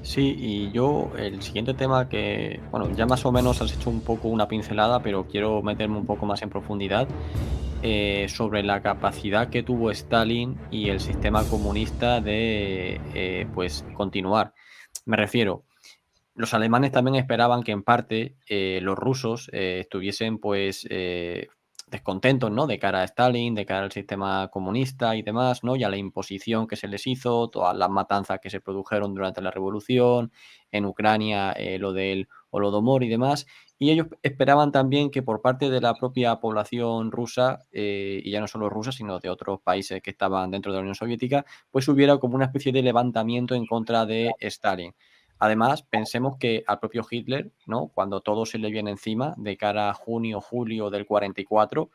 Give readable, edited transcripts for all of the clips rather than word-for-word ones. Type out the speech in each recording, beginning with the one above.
Sí, y yo el siguiente tema que, bueno, ya más o menos has hecho un poco una pincelada, pero quiero meterme un poco más en profundidad sobre la capacidad que tuvo Stalin y el sistema comunista de, pues, continuar. Me refiero, los alemanes también esperaban que en parte los rusos estuviesen pues descontentos, ¿no? De cara a Stalin, de cara al sistema comunista y demás, ¿no? Y a la imposición que se les hizo, todas las matanzas que se produjeron durante la revolución, en Ucrania lo del Holodomor y demás. Y ellos esperaban también que por parte de la propia población rusa, y ya no solo rusa, sino de otros países que estaban dentro de la Unión Soviética, pues hubiera como una especie de levantamiento en contra de Stalin. Además, pensemos que al propio Hitler, ¿no? Cuando todo se le viene encima, de cara a junio, julio del 44,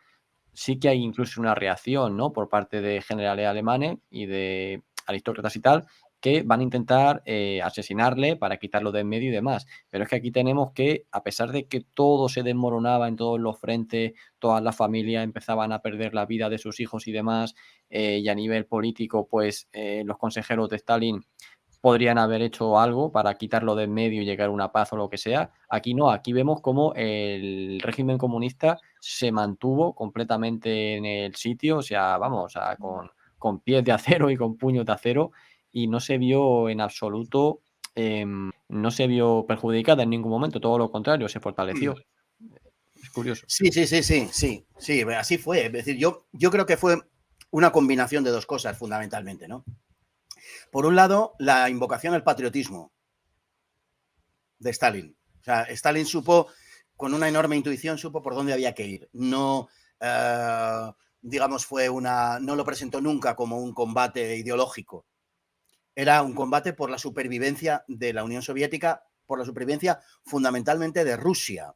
sí que hay incluso una reacción, ¿no? Por parte de generales alemanes y de aristócratas y tal, que van a intentar asesinarle para quitarlo de en medio y demás. Pero es que aquí tenemos que, a pesar de que todo se desmoronaba en todos los frentes, todas las familias empezaban a perder la vida de sus hijos y demás, y a nivel político, pues los consejeros de Stalin podrían haber hecho algo para quitarlo de en medio y llegar a una paz o lo que sea. Aquí no, aquí vemos cómo el régimen comunista se mantuvo completamente en el sitio, o sea, vamos, o sea, con pies de acero y con puños de acero, y no se vio en absoluto, no se vio perjudicada en ningún momento, todo lo contrario, se Mm. fortaleció. Es curioso. Sí, sí, sí, sí, sí, sí, así fue. Es decir, yo creo que fue una combinación de dos cosas fundamentalmente, ¿no? Por un lado, la invocación al patriotismo de Stalin. O sea, Stalin supo, con una enorme intuición, supo por dónde había que ir. No, digamos, no lo presentó nunca como un combate ideológico. Era un combate por la supervivencia de la Unión Soviética, por la supervivencia fundamentalmente de Rusia.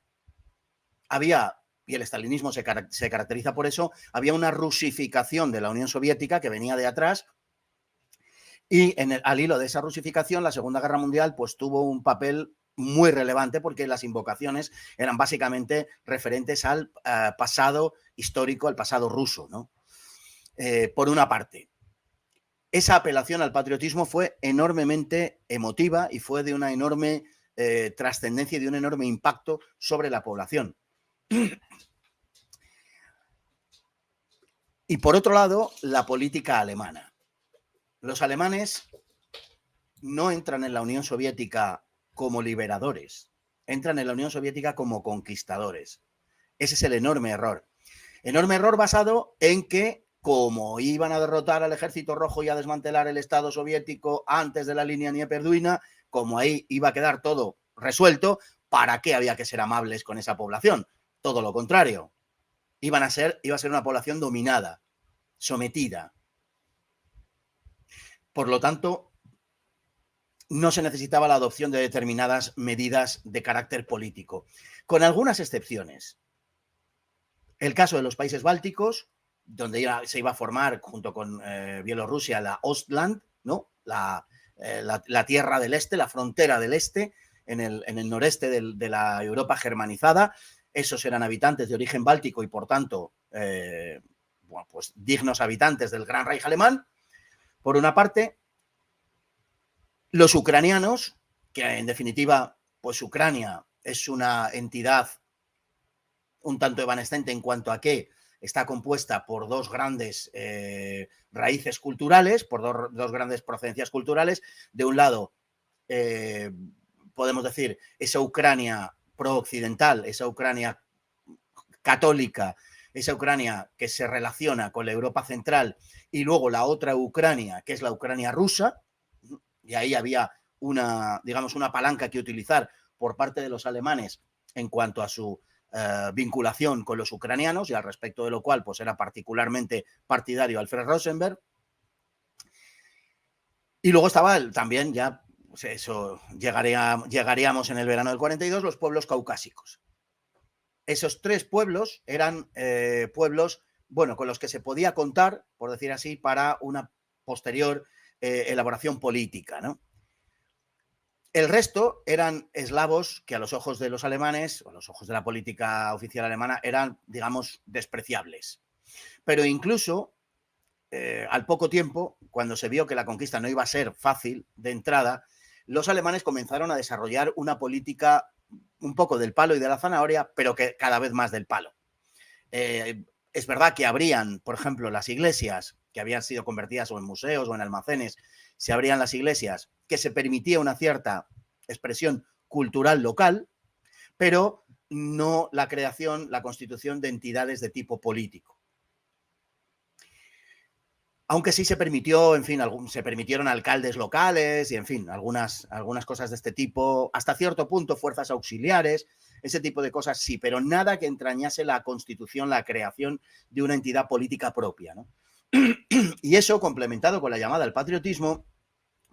Había, y el estalinismo se caracteriza por eso, había una rusificación de la Unión Soviética que venía de atrás. Y al hilo de esa rusificación, la Segunda Guerra Mundial pues tuvo un papel muy relevante porque las invocaciones eran básicamente referentes al pasado histórico, al pasado ruso, ¿no? Por una parte. Esa apelación al patriotismo fue enormemente emotiva y fue de una enorme trascendencia y de un enorme impacto sobre la población. Y por otro lado, la política alemana. Los alemanes no entran en la Unión Soviética como liberadores, entran en la Unión Soviética como conquistadores. Ese es el enorme error. Enorme error basado en que, como iban a derrotar al ejército rojo y a desmantelar el Estado soviético antes de la línea Nieperduina, como ahí iba a quedar todo resuelto, ¿para qué había que ser amables con esa población? Todo lo contrario. Iba a ser una población dominada, sometida. Por lo tanto, no se necesitaba la adopción de determinadas medidas de carácter político, con algunas excepciones. El caso de los países bálticos, donde se iba a formar junto con Bielorrusia la Ostland, ¿no? La tierra del este, la frontera del este, en el noreste de la Europa germanizada. Esos eran habitantes de origen báltico y por tanto bueno, pues dignos habitantes del Gran Reich alemán, por una parte. Los ucranianos, que en definitiva, pues Ucrania es una entidad un tanto evanescente en cuanto a que está compuesta por dos grandes raíces culturales, por dos grandes procedencias culturales. De un lado, podemos decir, esa Ucrania pro-occidental, esa Ucrania católica, esa Ucrania que se relaciona con la Europa central, y luego la otra Ucrania, que es la Ucrania rusa, y ahí había digamos, una palanca que utilizar por parte de los alemanes en cuanto a su vinculación con los ucranianos, y al respecto de lo cual pues era particularmente partidario Alfred Rosenberg. Y luego estaba también, ya pues eso, llegaríamos en el verano del 42, los pueblos caucásicos. Esos tres pueblos eran pueblos, bueno, con los que se podía contar, por decir así, para una posterior elaboración política, ¿no? El resto eran eslavos que a los ojos de los alemanes, o a los ojos de la política oficial alemana, eran, digamos, despreciables. Pero incluso al poco tiempo, cuando se vio que la conquista no iba a ser fácil de entrada, los alemanes comenzaron a desarrollar una política un poco del palo y de la zanahoria, pero que cada vez más del palo. Es verdad que abrían, por ejemplo, las iglesias que habían sido convertidas o en museos o en almacenes, se abrían las iglesias, que se permitía una cierta expresión cultural local, pero no la creación, la constitución de entidades de tipo político. Aunque sí se permitió, en fin, se permitieron alcaldes locales y, en fin, algunas cosas de este tipo, hasta cierto punto fuerzas auxiliares, ese tipo de cosas sí, pero nada que entrañase la constitución, la creación de una entidad política propia, ¿no? Y eso, complementado con la llamada al patriotismo,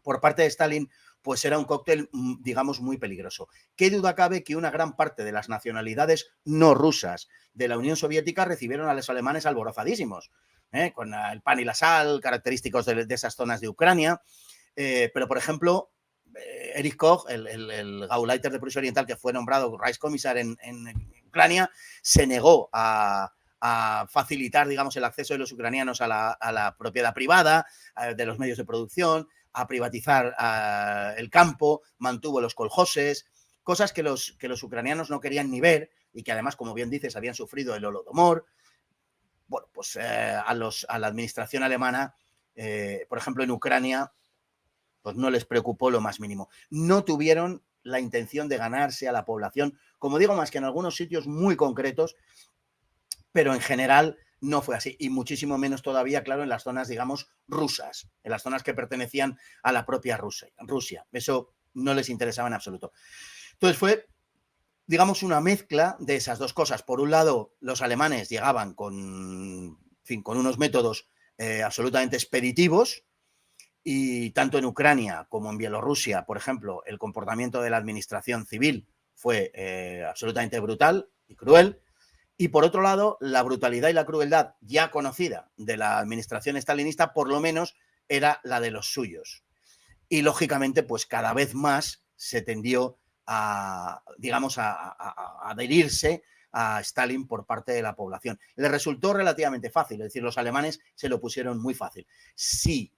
por parte de Stalin, pues era un cóctel, digamos, muy peligroso. ¿Qué duda cabe que una gran parte de las nacionalidades no rusas de la Unión Soviética recibieron a los alemanes alborozadísimos, con el pan y la sal, característicos de esas zonas de Ucrania? Pero, por ejemplo, Erich Koch, el Gauleiter de Prusia Oriental, que fue nombrado Reichskommissar en Ucrania, se negó a facilitar, digamos, el acceso de los ucranianos a la propiedad privada, de los medios de producción, a privatizar el campo, mantuvo los koljoses, cosas que los ucranianos no querían ni ver y que además, como bien dices, habían sufrido el Holodomor. Bueno, pues a la administración alemana, por ejemplo, en Ucrania, pues no les preocupó lo más mínimo. No tuvieron la intención de ganarse a la población, como digo, más que en algunos sitios muy concretos, pero en general no fue así, y muchísimo menos todavía, claro, en las zonas, digamos, rusas, en las zonas que pertenecían a la propia Rusia. Eso no les interesaba en absoluto. Entonces fue, digamos, una mezcla de esas dos cosas. Por un lado, los alemanes llegaban con, en fin, con unos métodos absolutamente expeditivos, y tanto en Ucrania como en Bielorrusia, por ejemplo, el comportamiento de la administración civil fue absolutamente brutal y cruel. Y por otro lado, la brutalidad y la crueldad ya conocida de la administración stalinista, por lo menos, era la de los suyos. Y lógicamente, pues cada vez más se tendió a, digamos, a adherirse a Stalin por parte de la población. Le resultó relativamente fácil, es decir, los alemanes se lo pusieron muy fácil. Si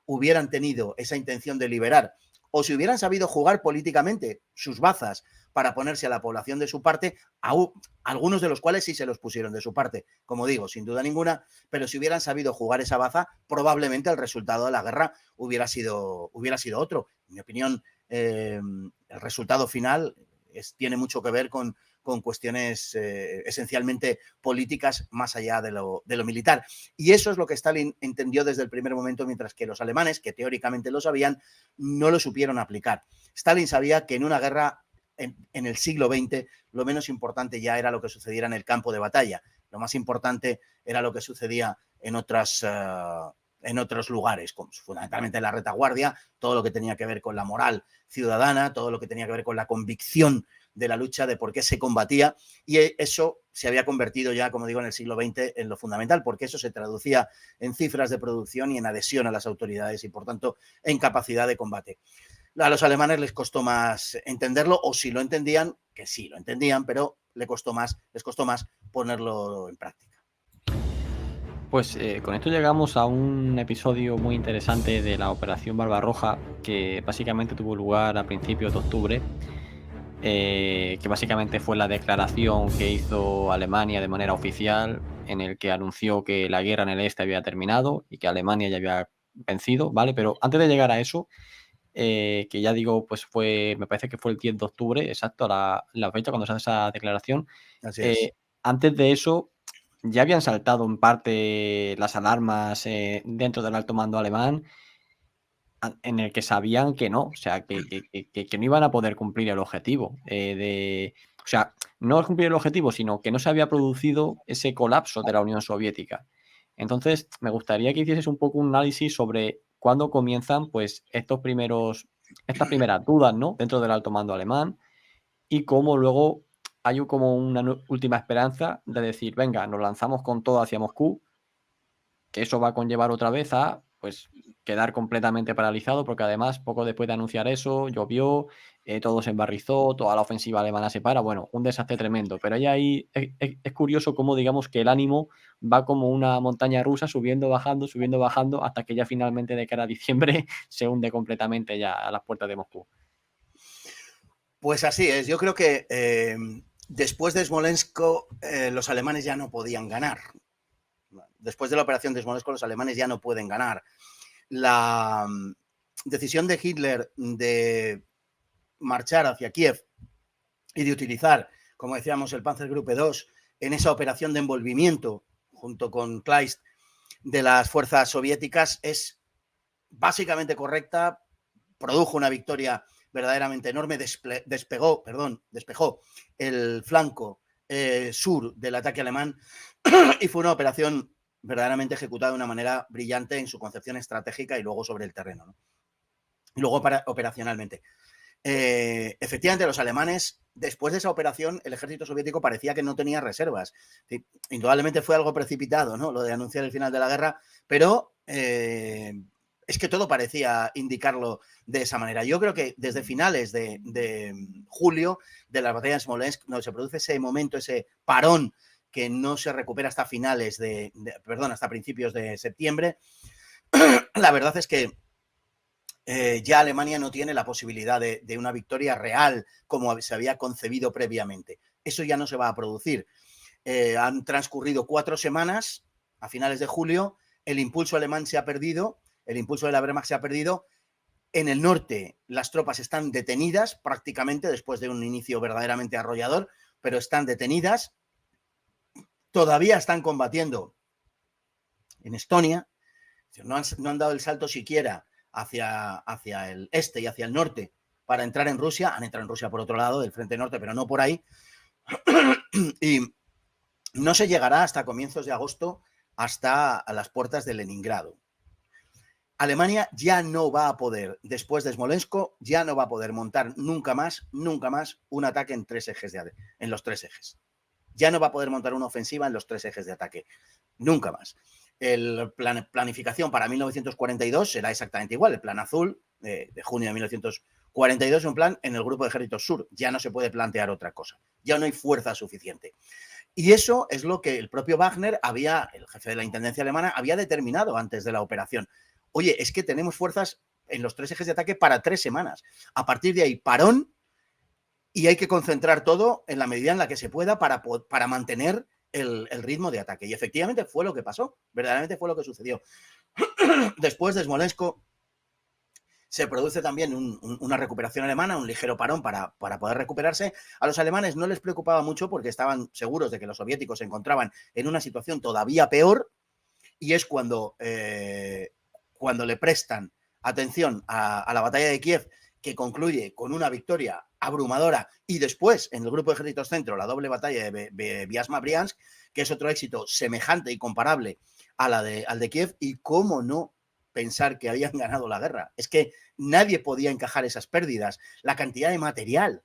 hubieran tenido esa intención de liberar, o si hubieran sabido jugar políticamente sus bazas para ponerse a la población de su parte, algunos de los cuales sí se los pusieron de su parte, como digo, sin duda ninguna, pero si hubieran sabido jugar esa baza, probablemente el resultado de la guerra hubiera sido otro. En mi opinión, el resultado final tiene mucho que ver con cuestiones esencialmente políticas más allá de lo militar. Y eso es lo que Stalin entendió desde el primer momento, mientras que los alemanes, que teóricamente lo sabían, no lo supieron aplicar. Stalin sabía que en una guerra en el siglo XX lo menos importante ya era lo que sucediera en el campo de batalla. Lo más importante era lo que sucedía en otros lugares, como fundamentalmente en la retaguardia, todo lo que tenía que ver con la moral ciudadana, todo lo que tenía que ver con la convicción de la lucha, de por qué se combatía, y eso se había convertido ya, como digo, en el siglo XX en lo fundamental, porque eso se traducía en cifras de producción y en adhesión a las autoridades y, por tanto, en capacidad de combate. A los alemanes les costó más entenderlo, o si lo entendían, que sí lo entendían, pero les costó más ponerlo en práctica. Pues con esto llegamos a un episodio muy interesante de la Operación Barbarroja, que básicamente tuvo lugar a principios de octubre, que básicamente fue la declaración que hizo Alemania de manera oficial, en el que anunció que la guerra en el este había terminado y que Alemania ya había vencido, ¿vale? Pero antes de llegar a eso, que ya digo, pues me parece que fue el 10 de octubre, exacto, la fecha cuando se hace esa declaración. Así es. Antes de eso, ya habían saltado en parte las alarmas dentro del alto mando alemán, en el que sabían que no, o sea, que no iban a poder cumplir el objetivo. O sea, no cumplir el objetivo, sino que no se había producido ese colapso de la Unión Soviética. Entonces, me gustaría que hicieses un poco un análisis sobre cuándo comienzan, pues, estas primeras dudas, ¿no? Dentro del alto mando alemán, y cómo luego hay como una última esperanza de decir, venga, nos lanzamos con todo hacia Moscú, que eso va a conllevar otra vez a pues quedar completamente paralizado, porque además poco después de anunciar eso llovió, todo se embarrizó, toda la ofensiva alemana se para, bueno, un desastre tremendo. Pero ahí es curioso cómo digamos que el ánimo va como una montaña rusa, subiendo, bajando, hasta que ya finalmente de cara a diciembre se hunde completamente ya a las puertas de Moscú. Pues así es, yo creo que después de Smolensk los alemanes ya no podían ganar. Después de la operación de Smolensk los alemanes ya no pueden ganar. La decisión de Hitler de marchar hacia Kiev y de utilizar, como decíamos, el Panzergruppe 2 en esa operación de envolvimiento junto con Kleist de las fuerzas soviéticas es básicamente correcta, produjo una victoria verdaderamente enorme, despejó el flanco sur del ataque alemán y fue una operación verdaderamente ejecutada de una manera brillante en su concepción estratégica y luego sobre el terreno, ¿no? Y luego operacionalmente. Efectivamente, los alemanes, después de esa operación, el ejército soviético parecía que no tenía reservas. Indudablemente fue algo precipitado, ¿no? Lo de anunciar el final de la guerra, pero es que todo parecía indicarlo de esa manera. Yo creo que desde finales de julio, de la batalla de Smolensk, no se produce ese momento, ese parón que no se recupera hasta hasta principios de septiembre. La verdad es que ya Alemania no tiene la posibilidad de una victoria real como se había concebido previamente. Eso ya no se va a producir. Han transcurrido 4 semanas, a finales de julio, el impulso alemán se ha perdido, el impulso de la Wehrmacht se ha perdido. En el norte las tropas están detenidas prácticamente después de un inicio verdaderamente arrollador, pero están detenidas. Todavía están combatiendo en Estonia, no han dado el salto siquiera hacia el este y hacia el norte para entrar en Rusia. Han entrado en Rusia por otro lado del frente norte, pero no por ahí. Y no se llegará hasta comienzos de agosto hasta a las puertas de Leningrado. Alemania ya no va a poder, después de Smolensk, ya no va a poder montar nunca más un ataque en los 3 ejes. Ya no va a poder montar una ofensiva en los 3 ejes de ataque. Nunca más. La planificación para 1942 será exactamente igual. El plan azul de junio de 1942 es un plan en el Grupo de Ejércitos Sur. Ya no se puede plantear otra cosa. Ya no hay fuerza suficiente. Y eso es lo que el propio Wagner el jefe de la intendencia alemana, había determinado antes de la operación. Oye, es que tenemos fuerzas en los 3 ejes de ataque para 3 semanas. A partir de ahí, parón, y hay que concentrar todo en la medida en la que se pueda para mantener el ritmo de ataque. Y efectivamente fue lo que pasó, verdaderamente fue lo que sucedió. Después de Smolensk se produce también una recuperación alemana, un ligero parón para poder recuperarse. A los alemanes no les preocupaba mucho porque estaban seguros de que los soviéticos se encontraban en una situación todavía peor, y es cuando le prestan atención a la batalla de Kiev, que concluye con una victoria abrumadora, y después en el Grupo de Ejércitos Centro la doble batalla de Vyazma-Briansk, que es otro éxito semejante y comparable al de Kiev. Y cómo no pensar que habían ganado la guerra. Es que nadie podía encajar esas pérdidas. La cantidad de material,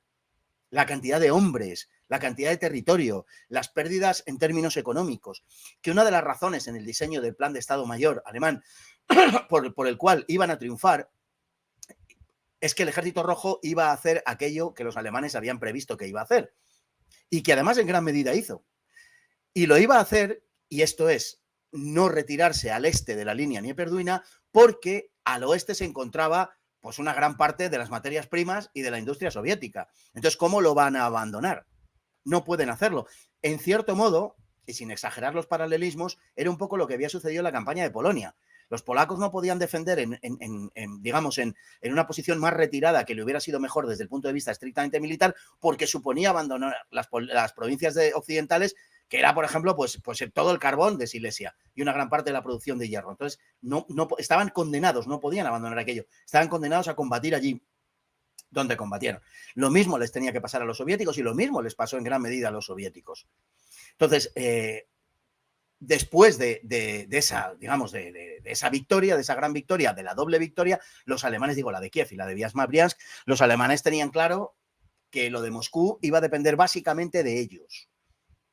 la cantidad de hombres, la cantidad de territorio, las pérdidas en términos económicos, que una de las razones en el diseño del plan de Estado Mayor alemán por el cual iban a triunfar es que el Ejército Rojo iba a hacer aquello que los alemanes habían previsto que iba a hacer, y que además en gran medida hizo. Y lo iba a hacer, y esto es, no retirarse al este de la línea Dnieper-Dwina, porque al oeste se encontraba pues una gran parte de las materias primas y de la industria soviética. Entonces, ¿cómo lo van a abandonar? No pueden hacerlo. En cierto modo, y sin exagerar los paralelismos, era un poco lo que había sucedido en la campaña de Polonia. Los polacos no podían defender digamos, en una posición más retirada, que le hubiera sido mejor desde el punto de vista estrictamente militar, porque suponía abandonar las provincias occidentales, que era, por ejemplo, pues todo el carbón de Silesia y una gran parte de la producción de hierro. Entonces, no estaban condenados, no podían abandonar aquello. Estaban condenados a combatir allí donde combatieron. Lo mismo les tenía que pasar a los soviéticos, y lo mismo les pasó en gran medida a los soviéticos. Entonces, después de esa, digamos, de esa victoria, de esa gran victoria, de la doble victoria, los alemanes, digo, la de Kiev y la de Vyazma-Briansk, los alemanes tenían claro que lo de Moscú iba a depender básicamente de ellos.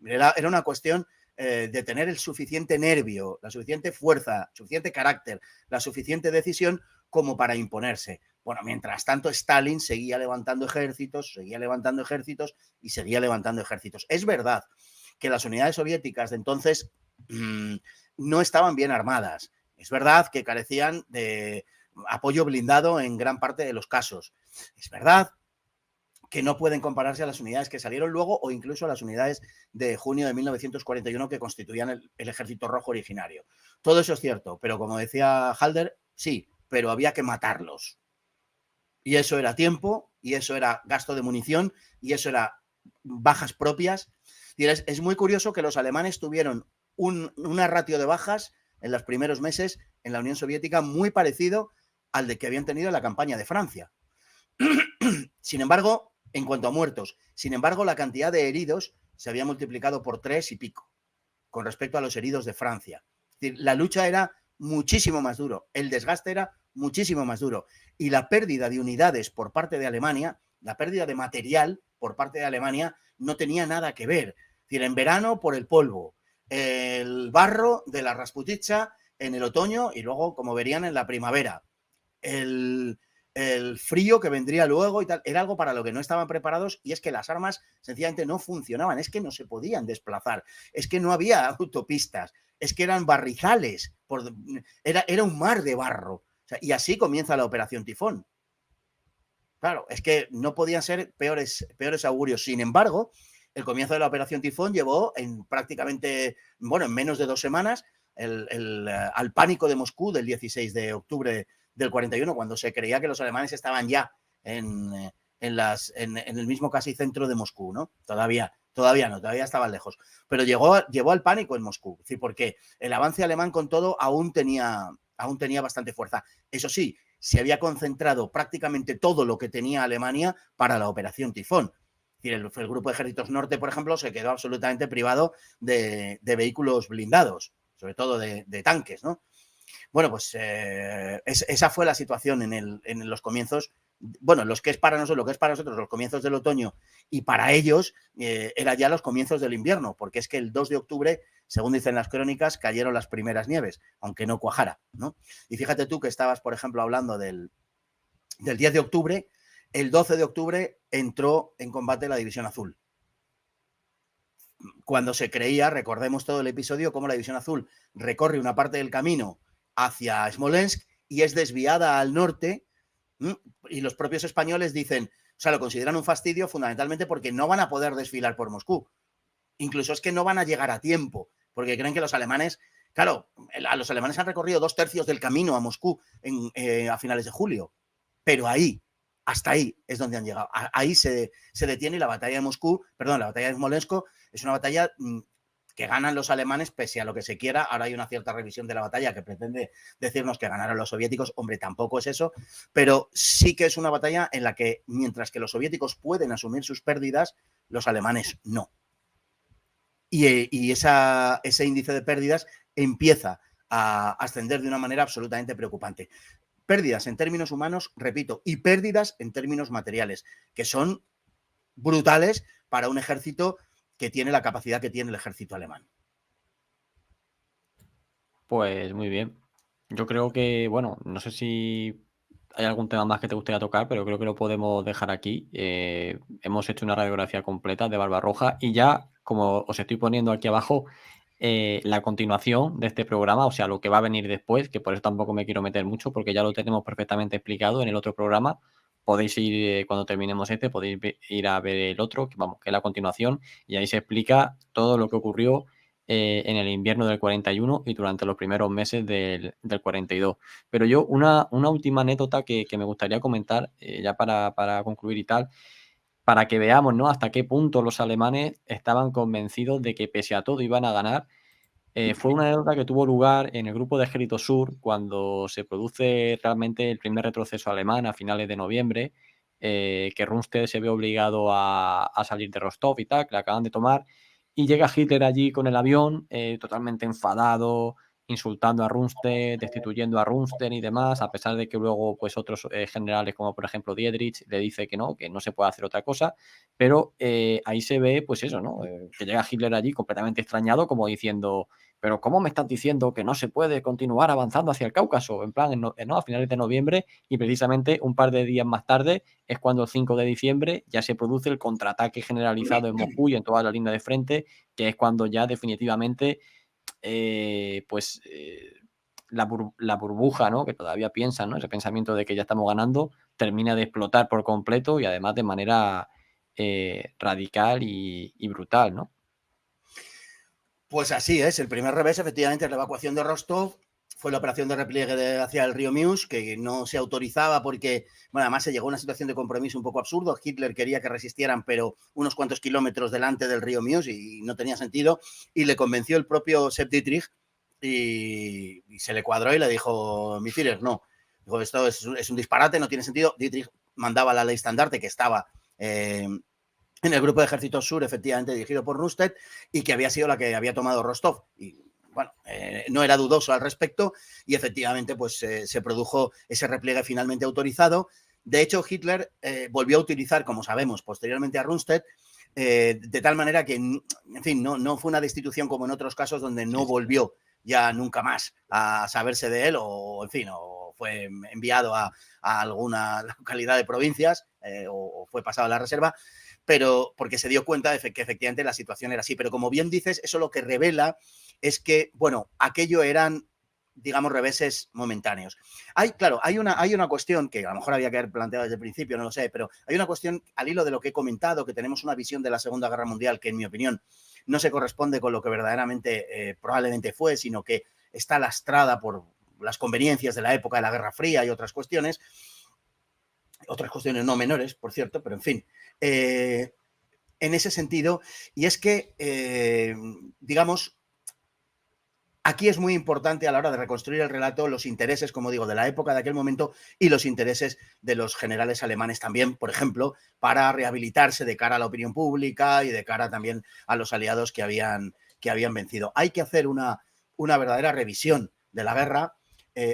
Era una cuestión de tener el suficiente nervio, la suficiente fuerza, suficiente carácter, la suficiente decisión como para imponerse. Bueno, mientras tanto, Stalin seguía levantando ejércitos y seguía levantando ejércitos. Es verdad que las unidades soviéticas de entonces no estaban bien armadas. Es verdad que carecían de apoyo blindado en gran parte de los casos. Es verdad que no pueden compararse a las unidades que salieron luego o incluso a las unidades de junio de 1941 que constituían el Ejército Rojo originario. Todo eso es cierto, pero como decía Halder, sí, pero había que matarlos. Y eso era tiempo, y eso era gasto de munición, y eso era bajas propias. Y es muy curioso que los alemanes tuvieron una ratio de bajas en los primeros meses en la Unión Soviética muy parecido al de que habían tenido en la campaña de Francia. Sin embargo, en cuanto a muertos, la cantidad de heridos se había multiplicado por 3 y pico con respecto a los heridos de Francia. Es decir, la lucha era muchísimo más duro, el desgaste era muchísimo más duro y la pérdida de unidades por parte de Alemania, la pérdida de material por parte de Alemania no tenía nada que ver. Es decir, en verano por el polvo, el barro de la Rasputitsa en el otoño y luego, como verían, en la primavera. El frío que vendría luego y tal, era algo para lo que no estaban preparados y es que las armas sencillamente no funcionaban, es que no se podían desplazar, es que no había autopistas, es que eran barrizales, era un mar de barro. O sea, y así comienza la Operación Tifón. Claro, es que no podían ser peores augurios. Sin embargo, el comienzo de la Operación Tifón llevó en prácticamente, bueno, en menos de 2 semanas al pánico de Moscú del 16 de octubre del 41, cuando se creía que los alemanes estaban ya en el mismo casi centro de Moscú, ¿no? Todavía no, todavía estaban lejos. Pero llevó al pánico en Moscú, es decir, porque el avance alemán con todo aún tenía bastante fuerza. Eso sí, se había concentrado prácticamente todo lo que tenía Alemania para la Operación Tifón. Es decir, el grupo de ejércitos norte, por ejemplo, se quedó absolutamente privado de vehículos blindados, sobre todo de tanques, ¿no? Bueno, pues esa fue la situación en los comienzos, bueno, lo que es para nosotros los comienzos del otoño y para ellos era ya los comienzos del invierno, porque es que el 2 de octubre, según dicen las crónicas, cayeron las primeras nieves, aunque no cuajara, ¿no? Y fíjate tú que estabas, por ejemplo, hablando del 10 de octubre, el 12 de octubre entró en combate la División Azul. Cuando se creía, recordemos todo el episodio, cómo la División Azul recorre una parte del camino hacia Smolensk y es desviada al norte, y los propios españoles dicen, o sea, lo consideran un fastidio fundamentalmente porque no van a poder desfilar por Moscú. Incluso es que no van a llegar a tiempo, porque creen que los alemanes, claro, los alemanes han recorrido 2/3 del camino a Moscú a finales de julio, pero hasta ahí es donde han llegado. Ahí se detiene la batalla de Moscú, perdón, la batalla de Smolensk es una batalla que ganan los alemanes pese a lo que se quiera. Ahora hay una cierta revisión de la batalla que pretende decirnos que ganaron los soviéticos. Hombre, tampoco es eso, pero sí que es una batalla en la que, mientras que los soviéticos pueden asumir sus pérdidas, los alemanes no. Y ese índice de pérdidas empieza a ascender de una manera absolutamente preocupante. Pérdidas en términos humanos, repito, y pérdidas en términos materiales, que son brutales para un ejército que tiene la capacidad que tiene el ejército alemán. Pues muy bien. Yo creo que, bueno, no sé si hay algún tema más que te gustaría tocar, pero creo que lo podemos dejar aquí. Hemos hecho una radiografía completa de Barbarroja y ya, como os estoy poniendo aquí abajo, la continuación de este programa, o sea, lo que va a venir después, que por eso tampoco me quiero meter mucho, porque ya lo tenemos perfectamente explicado en el otro programa. Podéis ir, cuando terminemos este, podéis ir a ver el otro, que vamos, que es la continuación, y ahí se explica todo lo que ocurrió en el invierno del 41 y durante los primeros meses del 42. Pero yo, una última anécdota que me gustaría comentar, ya para concluir y tal, para que veamos, ¿no?, hasta qué punto los alemanes estaban convencidos de que pese a todo iban a ganar. Fue una anécdota que tuvo lugar en el grupo de Ejército Sur cuando se produce realmente el primer retroceso alemán a finales de noviembre, que Rundstedt se ve obligado a salir de Rostov y tal, que la acaban de tomar, y llega Hitler allí con el avión, totalmente enfadado, insultando a Rundstedt, destituyendo a Rundstedt y demás, a pesar de que luego pues otros generales como por ejemplo Dietrich le dice que no se puede hacer otra cosa, pero ahí se ve pues eso, ¿no? Que llega Hitler allí completamente extrañado como diciendo, pero ¿cómo me estás diciendo que no se puede continuar avanzando hacia el Cáucaso? En plan, no, a finales de noviembre y precisamente un par de días más tarde es cuando el 5 de diciembre ya se produce el contraataque generalizado en Moscú y en toda la línea de frente, que es cuando ya definitivamente pues la burbuja, ¿no? Que todavía piensan, ¿no? Ese pensamiento de que ya estamos ganando, termina de explotar por completo y además de manera radical y brutal, ¿no? Pues así es, el primer revés efectivamente es la evacuación de Rostov, fue la operación de repliegue hacia el río Mius, que no se autorizaba porque, bueno, además se llegó a una situación de compromiso un poco absurdo. Hitler quería que resistieran, pero unos cuantos kilómetros delante del río Mius y no tenía sentido. Y le convenció el propio Sepp Dietrich y se le cuadró y le dijo, mi Führer, no. Dijo, esto es un disparate, no tiene sentido. Dietrich mandaba la ley estandarte que estaba en el grupo de ejércitos sur, efectivamente dirigido por Rundstedt, y que había sido la que había tomado Rostov. Y bueno, no era dudoso al respecto, y efectivamente pues se produjo ese repliegue finalmente autorizado. De hecho, Hitler volvió a utilizar, como sabemos, posteriormente a Rundstedt, de tal manera que, en fin, no fue una destitución como en otros casos donde no Sí, sí. volvió ya nunca más a saberse de él, o en fin, o fue enviado a alguna localidad de provincias, o fue pasado a la reserva, pero porque se dio cuenta de que efectivamente la situación era así. Pero como bien dices, eso lo que revela es que, bueno, aquello eran, digamos, reveses momentáneos. Claro, hay una cuestión que a lo mejor había que haber planteado desde el principio, no lo sé, pero hay una cuestión al hilo de lo que he comentado, que tenemos una visión de la Segunda Guerra Mundial que, en mi opinión, no se corresponde con lo que verdaderamente probablemente fue, sino que está lastrada por las conveniencias de la época de la Guerra Fría y otras cuestiones no menores, por cierto, pero en fin, en ese sentido, y es que, digamos, aquí es muy importante a la hora de reconstruir el relato los intereses, como digo, de la época de aquel momento y los intereses de los generales alemanes también, por ejemplo, para rehabilitarse de cara a la opinión pública y de cara también a los aliados que habían vencido. Hay que hacer una verdadera revisión de la guerra.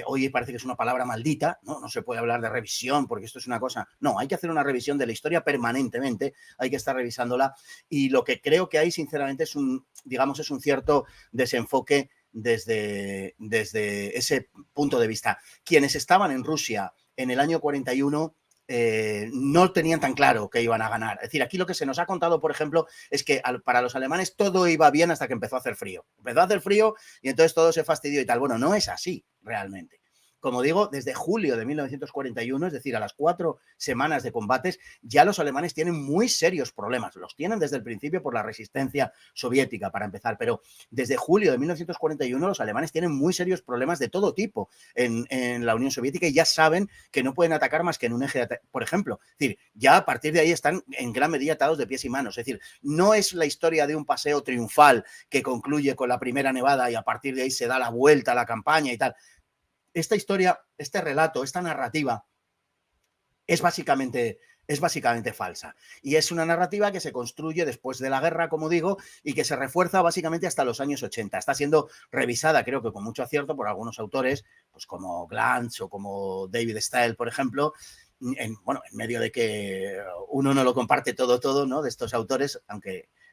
Hoy parece que es una palabra maldita, ¿no? No se puede hablar de revisión porque esto es una cosa. No, hay que hacer una revisión de la historia permanentemente, hay que estar revisándola. Y lo que creo que hay, sinceramente, es un cierto desenfoque desde ese punto de vista. Quienes estaban en Rusia en el año 41 no tenían tan claro que iban a ganar. Es decir, aquí lo que se nos ha contado, por ejemplo, es que para los alemanes todo iba bien hasta que empezó a hacer frío. Empezó a hacer frío y entonces todo se fastidió y tal. Bueno, no es así realmente. Como digo, desde julio de 1941, es decir, a las 4 semanas de combates, ya los alemanes tienen muy serios problemas. Los tienen desde el principio por la resistencia soviética, para empezar, pero desde julio de 1941 los alemanes tienen muy serios problemas de todo tipo en la Unión Soviética y ya saben que no pueden atacar más que en un eje de ataque, por ejemplo. Es decir, ya a partir de ahí están en gran medida atados de pies y manos. Es decir, no es la historia de un paseo triunfal que concluye con la primera nevada y a partir de ahí se da la vuelta a la campaña y tal. Esta historia, este relato, esta narrativa es básicamente falsa. Y es una narrativa que se construye después de la guerra, como digo, y que se refuerza básicamente hasta los años 80. Está siendo revisada, creo que con mucho acierto, por algunos autores, pues como Glantz o como David Stael, por ejemplo, en medio de que uno no lo comparte todo, ¿no? De estos autores,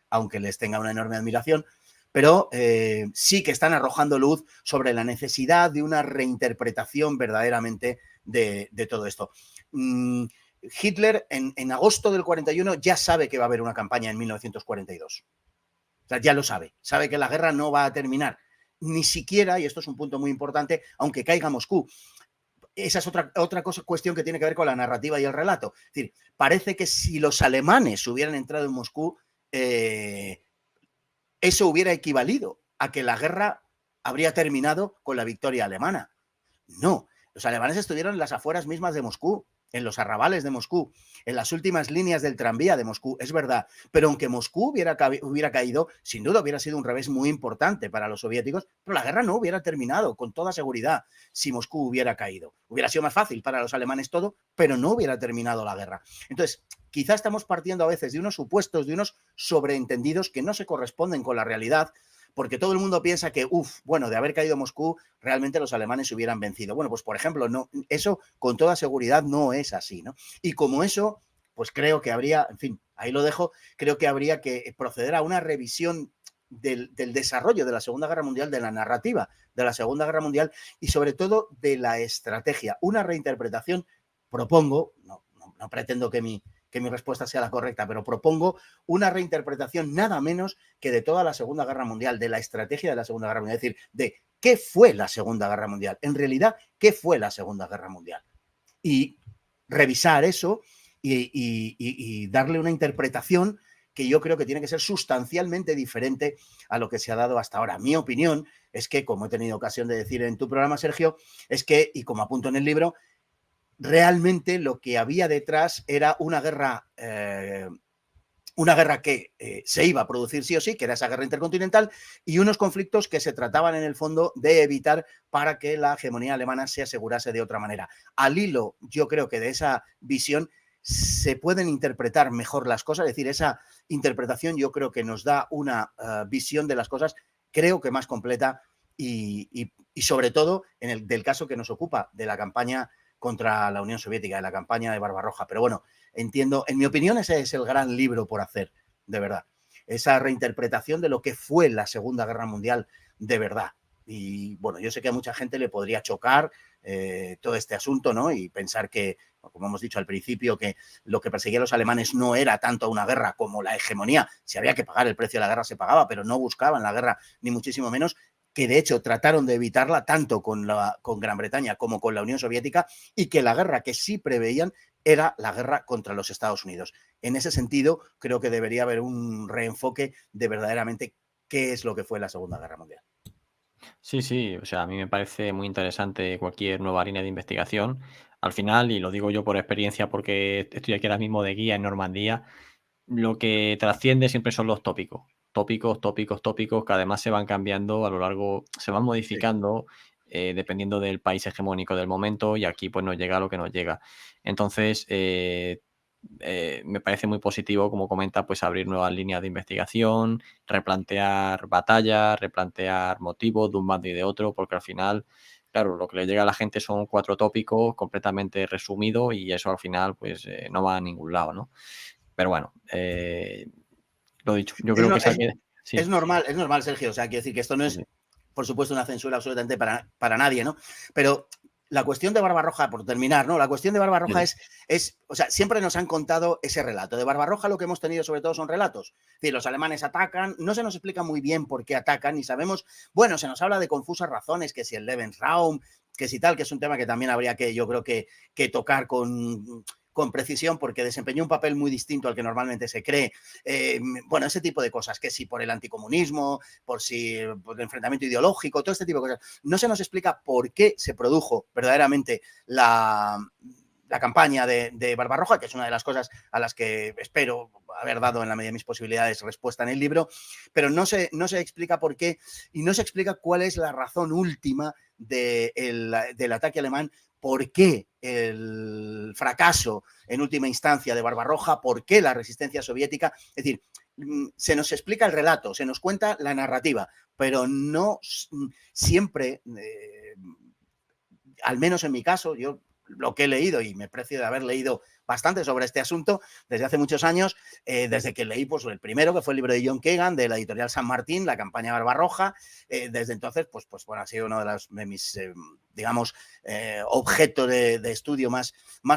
aunque les tenga una enorme admiración, pero sí que están arrojando luz sobre la necesidad de una reinterpretación verdaderamente de todo esto. Hitler en agosto del 41 ya sabe que va a haber una campaña en 1942. O sea, ya lo sabe que la guerra no va a terminar. Ni siquiera, y esto es un punto muy importante, aunque caiga Moscú. Esa es otra cuestión que tiene que ver con la narrativa y el relato. Es decir, parece que si los alemanes hubieran entrado en Moscú, eso hubiera equivalido a que la guerra habría terminado con la victoria alemana. No, los alemanes estuvieron en las afueras mismas de Moscú, en los arrabales de Moscú, en las últimas líneas del tranvía de Moscú, es verdad, pero aunque Moscú hubiera caído, sin duda hubiera sido un revés muy importante para los soviéticos, pero la guerra no hubiera terminado con toda seguridad si Moscú hubiera caído. Hubiera sido más fácil para los alemanes todo, pero no hubiera terminado la guerra. Entonces, quizá estamos partiendo a veces de unos supuestos, de unos sobreentendidos que no se corresponden con la realidad, porque todo el mundo piensa que, bueno, de haber caído Moscú, realmente los alemanes se hubieran vencido. Bueno, pues por ejemplo, no, eso con toda seguridad no es así, ¿no? Y como eso, pues creo que habría, en fin, ahí lo dejo, creo que habría que proceder a una revisión del desarrollo de la Segunda Guerra Mundial, de la narrativa de la Segunda Guerra Mundial y sobre todo de la estrategia. Una reinterpretación, propongo, no pretendo que mi respuesta sea la correcta, pero propongo una reinterpretación nada menos que de toda la Segunda Guerra Mundial, de la estrategia de la Segunda Guerra Mundial, es decir, de qué fue la Segunda Guerra Mundial, en realidad, qué fue la Segunda Guerra Mundial. Y revisar eso y darle una interpretación que yo creo que tiene que ser sustancialmente diferente a lo que se ha dado hasta ahora. Mi opinión es que, como he tenido ocasión de decir en tu programa, Sergio, es que, y como apunto en el libro, realmente lo que había detrás era una guerra que se iba a producir sí o sí, que era esa guerra intercontinental, y unos conflictos que se trataban en el fondo de evitar para que la hegemonía alemana se asegurase de otra manera. Al hilo, yo creo que de esa visión se pueden interpretar mejor las cosas, es decir, esa interpretación yo creo que nos da una visión de las cosas, creo que más completa y sobre todo en el del caso que nos ocupa, de la campaña contra la Unión Soviética, de la campaña de Barbarroja. Pero bueno, entiendo, en mi opinión ese es el gran libro por hacer, de verdad. Esa reinterpretación de lo que fue la Segunda Guerra Mundial de verdad. Y bueno, yo sé que a mucha gente le podría chocar todo este asunto, ¿no? Y pensar que, como hemos dicho al principio, que lo que perseguían los alemanes no era tanto una guerra como la hegemonía. Si había que pagar el precio de la guerra, se pagaba, pero no buscaban la guerra, ni muchísimo menos, que de hecho trataron de evitarla tanto con Gran Bretaña como con la Unión Soviética, y que la guerra que sí preveían era la guerra contra los Estados Unidos. En ese sentido, creo que debería haber un reenfoque de verdaderamente qué es lo que fue la Segunda Guerra Mundial. Sí, sí, o sea, a mí me parece muy interesante cualquier nueva línea de investigación. Al final, y lo digo yo por experiencia porque estoy aquí ahora mismo de guía en Normandía, lo que trasciende siempre son los tópicos. Tópicos, tópicos, tópicos, que además se van cambiando a lo largo, se van Sí. modificando dependiendo del país hegemónico del momento y aquí pues nos llega lo que nos llega. Entonces, me parece muy positivo, como comenta, pues abrir nuevas líneas de investigación, replantear batallas, replantear motivos de un bando y de otro, porque al final, claro, lo que le llega a la gente son 4 tópicos completamente resumidos y eso al final pues no va a ningún lado, ¿no? Pero bueno, lo dicho, yo Es, creo no, que saque sí, es normal, Sergio. O sea, quiero decir que esto no sí, es, sí. por supuesto, una censura absolutamente para nadie, ¿no? Pero la cuestión de Barbarroja, por terminar, ¿no? La cuestión de Sí, Barbarroja sí. o sea, siempre nos han contado ese relato. De Barbarroja lo que hemos tenido sobre todo son relatos. Es decir, los alemanes atacan, no se nos explica muy bien por qué atacan, y sabemos, bueno, se nos habla de confusas razones, que si el Lebensraum, que si tal, que es un tema que también habría que, yo creo que tocar con precisión, porque desempeñó un papel muy distinto al que normalmente se cree. Bueno, ese tipo de cosas, que si por el anticomunismo, por el enfrentamiento ideológico, todo este tipo de cosas. No se nos explica por qué se produjo verdaderamente la campaña de Barbarroja, que es una de las cosas a las que espero haber dado en la medida de mis posibilidades respuesta en el libro, pero no se explica por qué y no se explica cuál es la razón última del ataque alemán, por qué el fracaso en última instancia de Barbarroja, por qué la resistencia soviética. Es decir, se nos explica el relato, se nos cuenta la narrativa, pero no siempre, al menos en mi caso, yo lo que he leído, y me precio de haber leído bastante sobre este asunto desde hace muchos años, desde que leí pues, el primero, que fue el libro de John Kagan, de la editorial San Martín, La campaña Barbarroja. Desde entonces, pues bueno, ha sido uno de mis, digamos, objeto de estudio más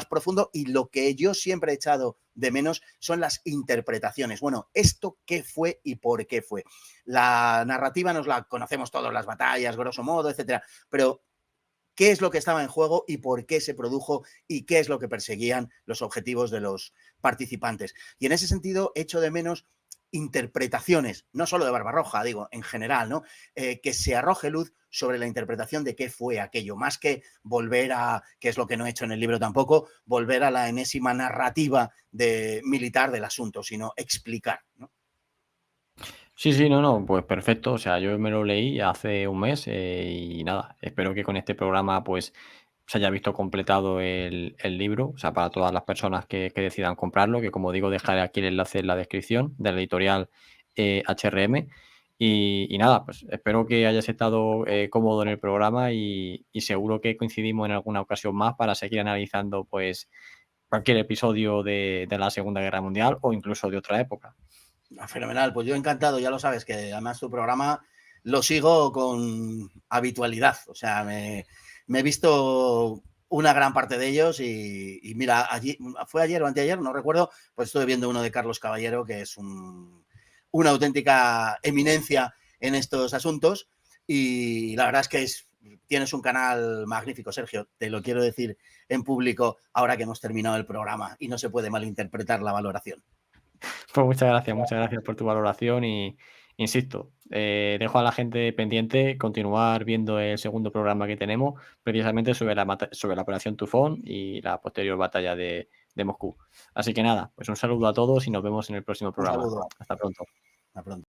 profundo, y lo que yo siempre he echado de menos son las interpretaciones. Bueno, ¿esto qué fue y por qué fue? La narrativa nos la conocemos todos, las batallas, grosso modo, etcétera, pero qué es lo que estaba en juego y por qué se produjo y qué es lo que perseguían los objetivos de los participantes. Y en ese sentido echo de menos interpretaciones, no solo de Barbarroja, digo, en general, ¿no? Que se arroje luz sobre la interpretación de qué fue aquello, más que volver a, que es lo que no he hecho en el libro tampoco, volver a la enésima narrativa militar del asunto, sino explicar, ¿no? Sí, sí, no, no, pues perfecto. O sea, yo me lo leí hace un mes y nada, espero que con este programa pues se haya visto completado el libro, o sea, para todas las personas que decidan comprarlo, que como digo, dejaré aquí el enlace en la descripción de la editorial HRM. Y nada, pues espero que hayas estado cómodo en el programa y seguro que coincidimos en alguna ocasión más para seguir analizando pues cualquier episodio de la Segunda Guerra Mundial o incluso de otra época. Fenomenal, pues yo encantado, ya lo sabes, que además tu programa lo sigo con habitualidad, o sea, me he visto una gran parte de ellos y mira, fue ayer o anteayer, no recuerdo, pues estuve viendo uno de Carlos Caballero, que es una auténtica eminencia en estos asuntos y la verdad es que tienes un canal magnífico, Sergio, te lo quiero decir en público ahora que hemos terminado el programa y no se puede malinterpretar la valoración. Pues muchas gracias por tu valoración y insisto, dejo a la gente pendiente continuar viendo el segundo programa que tenemos, precisamente sobre la operación Tufón y la posterior batalla de Moscú. Así que nada, pues un saludo a todos y nos vemos en el próximo Un programa. saludo, Hasta pronto. hasta pronto.